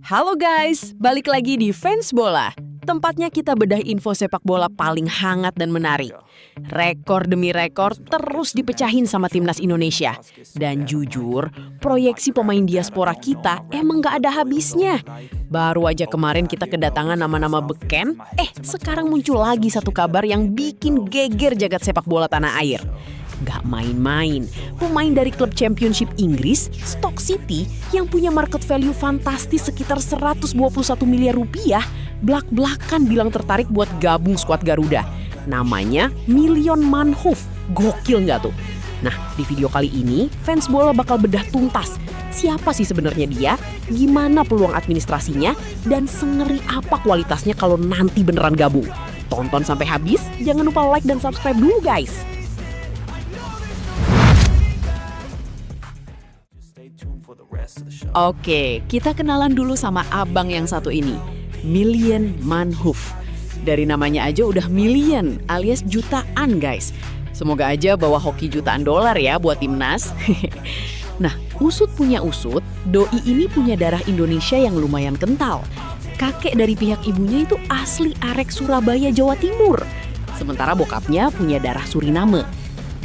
Halo guys, balik lagi di Fans Bola. Tempatnya kita bedah info sepak bola paling hangat dan menarik. Rekor demi rekor terus dipecahin sama timnas Indonesia. Dan jujur, proyeksi pemain diaspora kita emang gak ada habisnya. Baru aja kemarin kita kedatangan nama-nama beken, sekarang muncul lagi satu kabar yang bikin geger jagat sepak bola tanah air. Gak main-main, pemain dari klub Championship Inggris, Stoke City, yang punya market value fantastis sekitar 121 miliar rupiah, blak-blakan bilang tertarik buat gabung skuad Garuda. Namanya Maitland Niles. Gokil nggak tuh? Nah, di video kali ini, Fans Bola bakal bedah tuntas. Siapa sih sebenarnya dia? Gimana peluang administrasinya? Dan sengeri apa kualitasnya kalau nanti beneran gabung? Tonton sampai habis, jangan lupa like dan subscribe dulu guys. Oke, kita kenalan dulu sama abang yang satu ini, Maitland Niles. Dari namanya aja udah million alias jutaan guys. Semoga aja bawa hoki jutaan dolar ya buat timnas. Nah, usut punya usut, doi ini punya darah Indonesia yang lumayan kental. Kakek dari pihak ibunya itu asli arek Surabaya, Jawa Timur. Sementara bokapnya punya darah Suriname.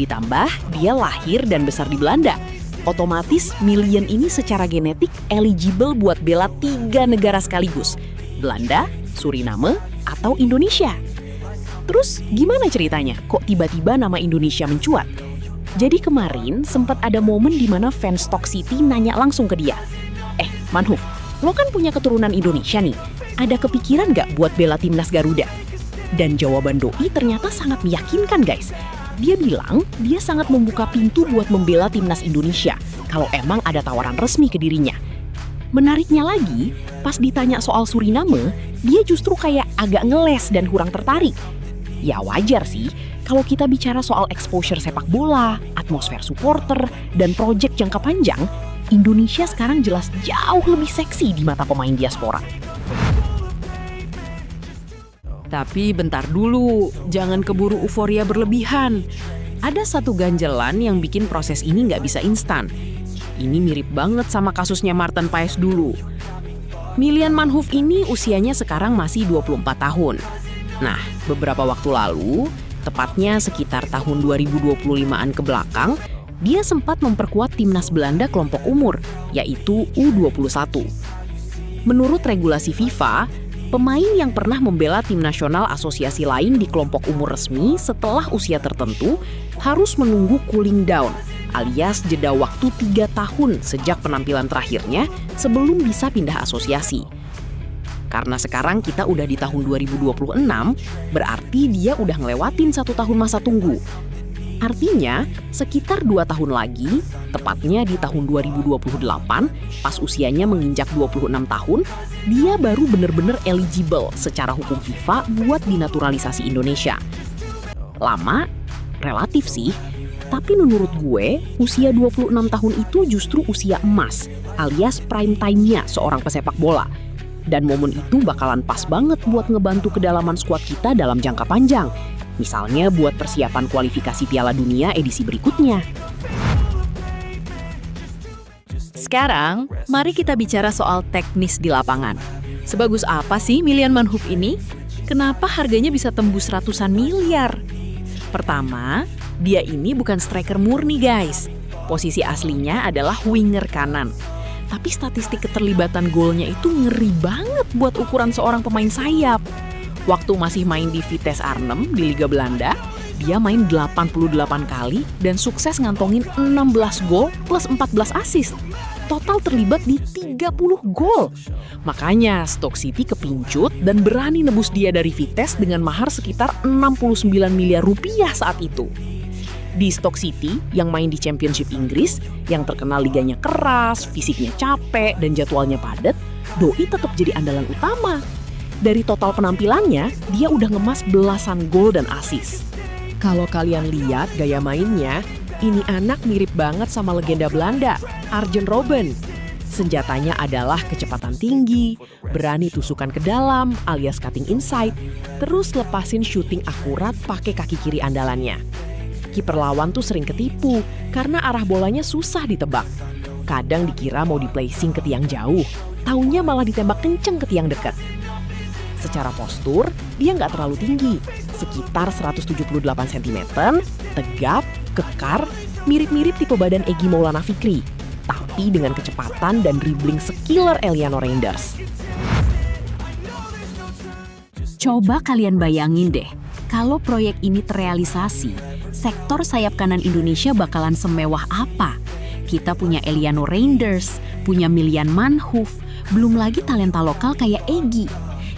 Ditambah dia lahir dan besar di Belanda. Otomatis Maitland ini secara genetik eligible buat bela 3 negara sekaligus. Belanda, Suriname, atau Indonesia. Terus gimana ceritanya? Kok tiba-tiba nama Indonesia mencuat? Jadi kemarin sempat ada momen di mana fans Stoke City nanya langsung ke dia. Manhuf, lo kan punya keturunan Indonesia nih. Ada kepikiran nggak buat bela timnas Garuda? Dan jawaban doi ternyata sangat meyakinkan guys. Dia bilang dia sangat membuka pintu buat membela timnas Indonesia kalau emang ada tawaran resmi ke dirinya. Menariknya lagi, pas ditanya soal Suriname, dia justru kayak agak ngeles dan kurang tertarik. Ya wajar sih, kalau kita bicara soal exposure sepak bola, atmosfer supporter, dan proyek jangka panjang, Indonesia sekarang jelas jauh lebih seksi di mata pemain diaspora. Tapi bentar dulu, jangan keburu euforia berlebihan. Ada satu ganjelan yang bikin proses ini nggak bisa instan. Ini mirip banget sama kasusnya Maarten Paes dulu. Maitland Niles ini usianya sekarang masih 24 tahun. Nah, beberapa waktu lalu, tepatnya sekitar tahun 2025-an ke belakang, dia sempat memperkuat timnas Belanda kelompok umur, yaitu U21. Menurut regulasi FIFA, pemain yang pernah membela tim nasional asosiasi lain di kelompok umur resmi setelah usia tertentu harus menunggu cooling down, alias jeda waktu 3 tahun sejak penampilan terakhirnya sebelum bisa pindah asosiasi. Karena sekarang kita udah di tahun 2026, berarti dia udah ngelewatin 1 tahun masa tunggu. Artinya, sekitar 2 tahun lagi, tepatnya di tahun 2028, pas usianya menginjak 26 tahun, dia baru bener-bener eligible secara hukum FIFA buat dinaturalisasi Indonesia. Lama? Relatif sih. Tapi menurut gue, usia 26 tahun itu justru usia emas, alias prime time-nya seorang pesepak bola. Dan momen itu bakalan pas banget buat ngebantu kedalaman skuad kita dalam jangka panjang. Misalnya buat persiapan kualifikasi Piala Dunia edisi berikutnya. Sekarang, mari kita bicara soal teknis di lapangan. Sebagus apa sih Maitland Niles ini? Kenapa harganya bisa tembus ratusan miliar? Pertama, dia ini bukan striker murni guys. Posisi aslinya adalah winger kanan. Tapi statistik keterlibatan golnya itu ngeri banget buat ukuran seorang pemain sayap. Waktu masih main di Vitesse Arnhem di Liga Belanda, dia main 88 kali dan sukses ngantongin 16 gol plus 14 assist. Total terlibat di 30 gol. Makanya Stoke City kepincut dan berani nebus dia dari Vitesse dengan mahar sekitar 69 miliar rupiah saat itu. Di Stoke City yang main di Championship Inggris, yang terkenal liganya keras, fisiknya capek, dan jadwalnya padat, doi tetap jadi andalan utama. Dari total penampilannya, dia udah ngemas belasan gol dan assist. Kalau kalian lihat gaya mainnya, ini anak mirip banget sama legenda Belanda, Arjen Robben. Senjatanya adalah kecepatan tinggi, berani tusukan ke dalam alias cutting inside, terus lepasin shooting akurat pakai kaki kiri andalannya. Kiper lawan tuh sering ketipu karena arah bolanya susah ditebak. Kadang dikira mau di-placing ke tiang jauh, taunya malah ditembak kenceng ke tiang dekat. Secara postur, dia nggak terlalu tinggi, sekitar 178 cm, tegap, kekar, mirip-mirip tipe badan Egy Maulana Fikri, tapi dengan kecepatan dan dribbling sekiller Eliano Reinders. Coba kalian bayangin deh, kalau proyek ini terrealisasi, sektor sayap kanan Indonesia bakalan semewah apa? Kita punya Eliano Reinders, punya Milian Manhoef, belum lagi talenta lokal kayak Egy.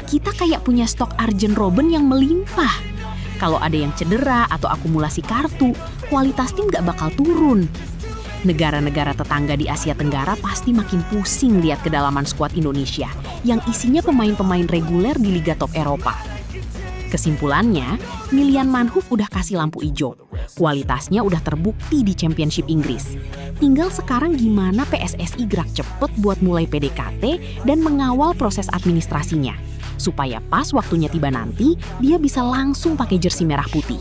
Kita kayak punya stok Arjen Robben yang melimpah. Kalau ada yang cedera atau akumulasi kartu, kualitas tim gak bakal turun. Negara-negara tetangga di Asia Tenggara pasti makin pusing lihat kedalaman skuad Indonesia yang isinya pemain-pemain reguler di Liga Top Eropa. Kesimpulannya, Milian Manhoef udah kasih lampu hijau. Kualitasnya udah terbukti di Championship Inggris. Tinggal sekarang gimana PSSI gerak cepet buat mulai PDKT dan mengawal proses administrasinya. Supaya pas waktunya tiba nanti, dia bisa langsung pakai jersey merah putih.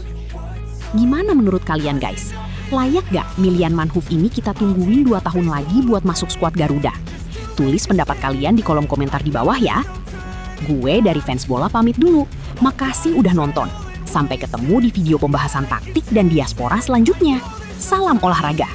Gimana menurut kalian guys? Layak gak Milian Manhoef ini kita tungguin 2 tahun lagi buat masuk skuad Garuda? Tulis pendapat kalian di kolom komentar di bawah ya. Gue dari Fans Bola pamit dulu. Makasih udah nonton. Sampai ketemu di video pembahasan taktik dan diaspora selanjutnya. Salam olahraga.